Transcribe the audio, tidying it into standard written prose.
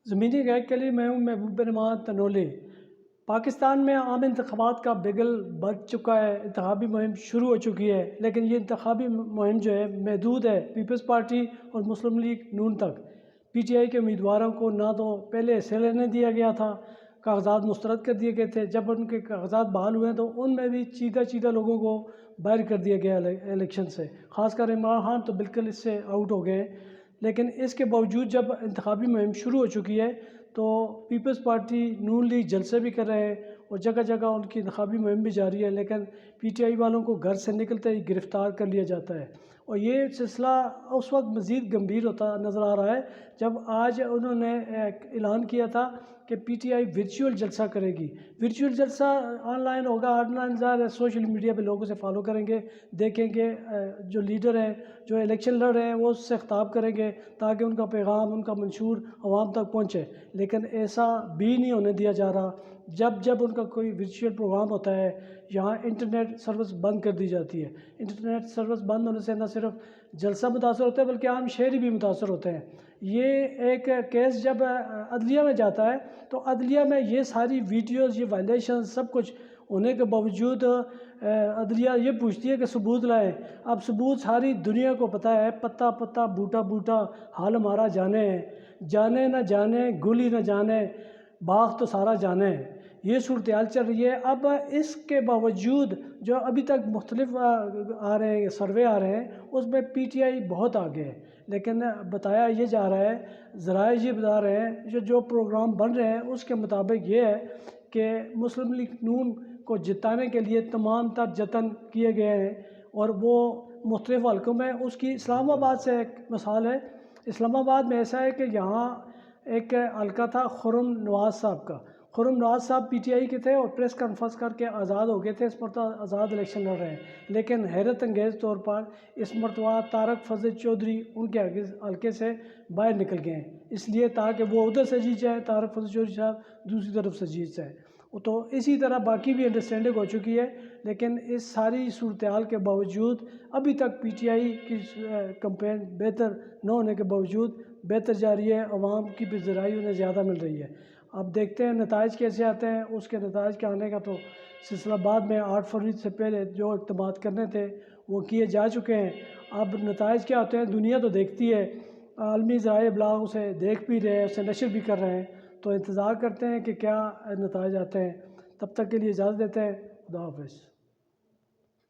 زمینی غیر کے لیے میں ہوں محبوب رحمان تنولی۔ پاکستان میں عام انتخابات کا بگل بج چکا ہے، انتخابی مہم شروع ہو چکی ہے، لیکن یہ انتخابی مہم جو ہے محدود ہے پیپلز پارٹی اور مسلم لیگ نون تک۔ پی ٹی آئی کے امیدواروں کو نہ تو پہلے حصہ لینے دیا گیا تھا، کاغذات مسترد کر دیے گئے تھے۔ جب ان کے کاغذات بحال ہوئے تو ان میں بھی چیدہ لوگوں کو باہر کر دیا گیا الیکشن سے، خاص کر عمران خان تو بالکل اس سے آؤٹ ہو گئے۔ لیکن اس کے باوجود جب انتخابی مہم شروع ہو چکی ہے تو پیپلز پارٹی نون لیگ جلسے بھی کر رہے ہیں اور جگہ جگہ ان کی انتخابی مہم بھی جاری ہے، لیکن پی ٹی آئی والوں کو گھر سے نکلتے ہی گرفتار کر لیا جاتا ہے۔ اور یہ سلسلہ اس وقت مزید گمبھیر ہوتا نظر آ رہا ہے جب آج انہوں نے اعلان کیا تھا کہ پی ٹی آئی ورچوئل جلسہ کرے گی۔ ورچوئل جلسہ آن لائن ہوگا، آن لائن ظاہر ہے سوشل میڈیا پہ لوگوں سے فالو کریں گے، دیکھیں گے جو لیڈر ہیں جو الیکشن لڑ رہے ہیں وہ اس سے خطاب کریں گے تاکہ ان کا پیغام، ان کا منشور عوام تک پہنچے۔ لیکن ایسا بھی نہیں ہونے دیا جا رہا۔ جب ان کا کوئی ورچوئل پروگرام ہوتا ہے یہاں انٹرنیٹ سروس بند کر دی جاتی ہے۔ انٹرنیٹ سروس بند ہونے سے نہ صرف جلسہ متاثر ہوتا ہے بلکہ عام شہری بھی متاثر ہوتے ہیں۔ یہ ایک کیس جب عدلیہ میں جاتا ہے تو عدلیہ میں یہ ساری ویڈیوز، یہ وائلیشن سب کچھ ہونے کے باوجود عدلیہ یہ پوچھتی ہے کہ ثبوت لائیں۔ اب ثبوت ساری دنیا کو پتہ ہے، پتا پتا بوٹا بوٹا حال ہمارا جانے ہے، جانے نہ جانے گلی نہ جانے باغ تو سارا جانے ہے۔ یہ صورتحال چل رہی ہے۔ اب اس کے باوجود جو ابھی تک مختلف آ رہے ہیں سروے آ رہے ہیں اس میں پی ٹی آئی بہت آگے ہے، لیکن بتایا یہ جا رہا ہے، ذرائع یہ بتا رہے ہیں جو پروگرام بن رہے ہیں اس کے مطابق یہ ہے کہ مسلم لیگ نون کو جتانے کے لیے تمام تر جتن کیے گئے ہیں اور وہ مختلف حلقوں میں۔ اس کی اسلام آباد سے ایک مثال ہے۔ اسلام آباد میں ایسا ہے کہ یہاں ایک حلقہ تھا خرم نواز صاحب کا۔ خرم نواز صاحب پی ٹی آئی کے تھے اور پریس کانفرنس کر کے آزاد ہو گئے تھے، اس مرتبہ آزاد الیکشن لڑ رہے ہیں، لیکن حیرت انگیز طور پر اس مرتبہ طارق فضل چودھری ان کے حلقے سے باہر نکل گئے ہیں، اس لیے تاکہ وہ ادھر سے جیت جائے، طارق فضل چودھری صاحب دوسری طرف سے جیت جائے۔ تو اسی طرح باقی بھی انڈرسٹینڈنگ ہو چکی ہے، لیکن اس ساری صورتحال کے باوجود ابھی تک پی ٹی آئی کی کمپین بہتر نہ ہونے کے باوجود بہتر جاری ہے، عوام کی پذیرائی انہیں زیادہ مل رہی ہے۔ اب دیکھتے ہیں نتائج کیسے آتے ہیں۔ اس کے نتائج کے آنے کا تو سلسلہ بعد میں 8 فروری سے پہلے جو اقدامات کرنے تھے وہ کیے جا چکے ہیں۔ اب نتائج کیا ہوتے ہیں دنیا تو دیکھتی ہے، عالمی ذرائع ابلاغ اسے دیکھ بھی رہے ہیں، اسے نشر بھی کر رہے ہیں، تو انتظار کرتے ہیں کہ کیا نتائج آتے ہیں۔ تب تک کے لیے اجازت دیتے ہیں، خدا حافظ۔